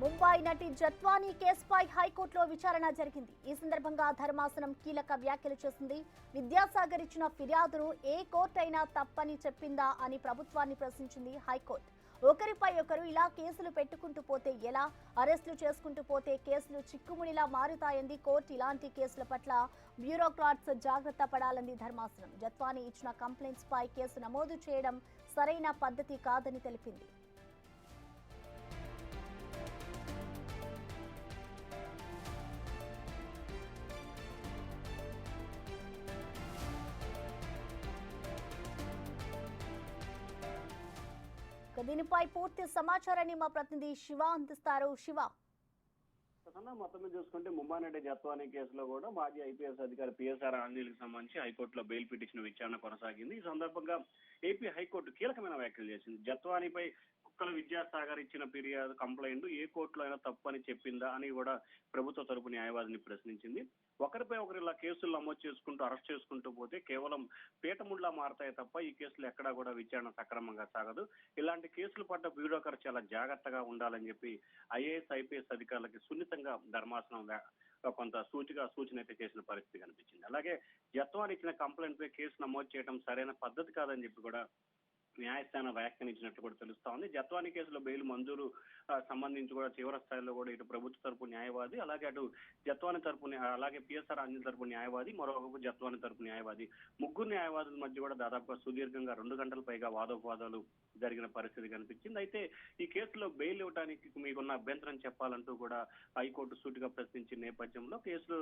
ముంబై నటి జత్వానీ కేసుపై హైకోర్టులో విచారణ జరిగింది. ఈ సందర్భంగా ధర్మాసనం కీలక వ్యాఖ్యలు చేసింది. విద్యాసాగర్ ఇచ్చిన ఫిర్యాదును ఏ కోర్టు అయినా తప్పని చెప్పిందా అని ప్రభుత్వాన్ని ప్రశ్నించింది హైకోర్టు. ఒకరిపై ఒకరు ఇలా కేసులు పెట్టుకుంటూ పోతే ఎలా, అరెస్టులు చేసుకుంటూ పోతే కేసులు చిక్కుముడిలా మారుతాయంది కోర్టు. ఇలాంటి కేసుల పట్ల బ్యూరోక్రాట్స్ జాగ్రత్త పడాలంది ధర్మాసనం. జత్వానీ ఇచ్చిన కంప్లైంట్స్ పై కేసు నమోదు చేయడం సరైన పద్ధతి కాదని తెలిపింది. దీనిపై పూర్తి సమాచారాన్ని మా ప్రతినిధి శివ అందిస్తారు. శివ, మొత్తం మీద చూసుకుంటే ముంబై నటి జత్వానీ కేసులో కూడా మాజీ ఐపీఎస్ అధికారి పిఎస్ఆర్ ఆంజనేయులకు సంబంధించి హైకోర్టులో బెయిల్ పిటిషన్ విచారణ కొనసాగింది. ఈ సందర్భంగా ఏపీ హైకోర్టు కీలకమైన వ్యాఖ్యలు చేసింది. జత్వానీపై కుక్కల విద్యాసాగర్ ఇచ్చిన ఫిర్యాదు కంప్లైంట్ ఏ కోర్టులో అయినా తప్పని చెప్పిందా అని కూడా ప్రభుత్వ తరపు న్యాయవాదిని ప్రశ్నించింది. ఒకరిపై ఒకరు ఇలా కేసులు నమోదు చేసుకుంటూ అరెస్ట్ చేసుకుంటూ పోతే కేవలం పీటముళ్లా మారతాయి తప్ప ఈ కేసులు ఎక్కడా కూడా విచారణ సక్రమంగా సాగదు. ఇలాంటి కేసులు పట్ల బ్యూరోక్రట్ చాలా జాగ్రత్తగా ఉండాలని చెప్పి ఐఏఎస్ ఐపీఎస్ అధికారులకి సున్నితంగా ధర్మాసనం కొంత సూచన అయితే చేసిన పరిస్థితి కనిపించింది. అలాగే జత్వానీ ఇచ్చిన కంప్లైంట్ పై కేసు నమోదు చేయడం సరైన పద్ధతి కాదని చెప్పి కూడా న్యాయస్థానం వ్యాఖ్యానించినట్లు కూడా తెలుస్తా ఉంది. జత్వానీ కేసులో బెయిల్ మంజూరు సంబంధించి కూడా తీవ్ర స్థాయిలో కూడా ఇటు ప్రభుత్వ తరపు న్యాయవాది, అలాగే అటు జత్వానీ తరపు అలాగే పిఎస్ఆర్ ఆంజనేయుల తరపు న్యాయవాది, మరోవైపు జత్వానీ తరపు న్యాయవాది, ముగ్గురు న్యాయవాదుల మధ్య కూడా దాదాపుగా సుదీర్ఘంగా 2 గంటల పైగా వాదోపవాదాలు జరిగిన పరిస్థితి కనిపించింది. అయితే ఈ కేసులో బెయిల్ ఇవ్వడానికి మీకున్న అభ్యంతరం చెప్పాలంటూ కూడా హైకోర్టు సూటిగా ప్రశ్నించిన నేపథ్యంలో కేసులు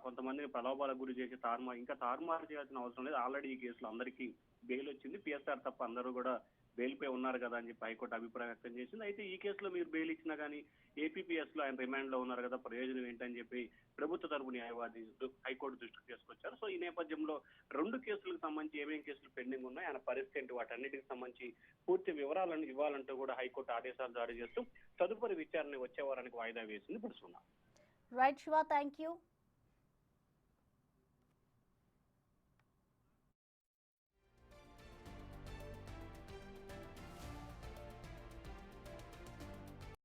కొంతమందిని ప్రలోభాలకు గురి చేసి తారుమారు చేయాల్సిన అవసరం లేదు. ఆల్రెడీ ఈ కేసులో అందరికీ బెయిల్ వచ్చింది. పిఎస్ఆర్ తప్ప అందరూ కూడా బెయిల్ పై ఉన్నారు కదా అని చెప్పి హైకోర్టు అభిప్రాయం వ్యక్తం చేసింది. అయితే ఈ కేసులో మీరు బెయిల్ ఇచ్చినా కానీ ఏపీపీఎస్ లో ఆయన రిమాండ్ లో ఉన్నారు కదా, ప్రయోజనం ఏంటని చెప్పి ప్రభుత్వ తరపు న్యాయవాది హైకోర్టు దృష్టికి తీసుకొచ్చారు. సో ఈ నేపథ్యంలో 2 కేసులకు సంబంధించి ఏమేమి కేసులు పెండింగ్ ఉన్నాయి, ఆయన పరిస్థితి ఏంటి, వాటన్నిటికి సంబంధించి పూర్తి వివరాలను ఇవ్వాలంటూ కూడా హైకోర్టు ఆదేశాలు జారీ చేస్తూ తదుపరి విచారణ వచ్చే వారానికి వాయిదా వేసింది. ఇప్పుడు రైట్ శివ, థ్యాంక్ యూ.